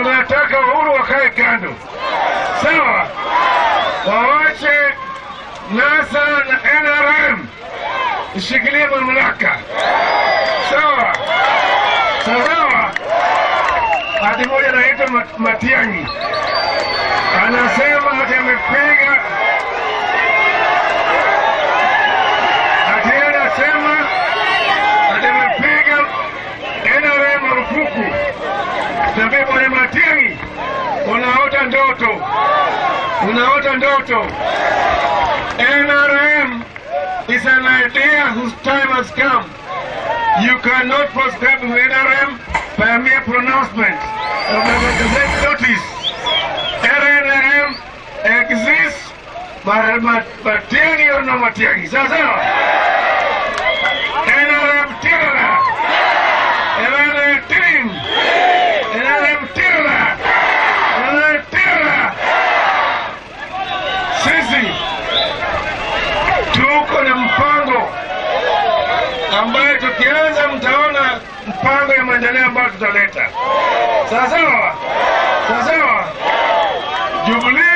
tunataka Uhuru wakae kando, sawa? Wawache NASA na NRM ishikilie mamlaka, sawa? Sawa. Hadi moja anaitwa Matiang'i anasema ati amepiga, NRM marufuku. Tambia bwana Matiang'i, unaota ndoto. NRM is an idea whose time has come. You cannot prescribe with NRM by a mere pronouncement or by the Gazette notice. NRM exists, but Matiang'i or no Matiang'i. Sawa? NRM tira. NRM team. NRM tira. NRM tira. Sisi tuko na mpango ambaye tukianza mtaona mpango ya maendeleo ambayo tutaleta. Sawa? Jubilee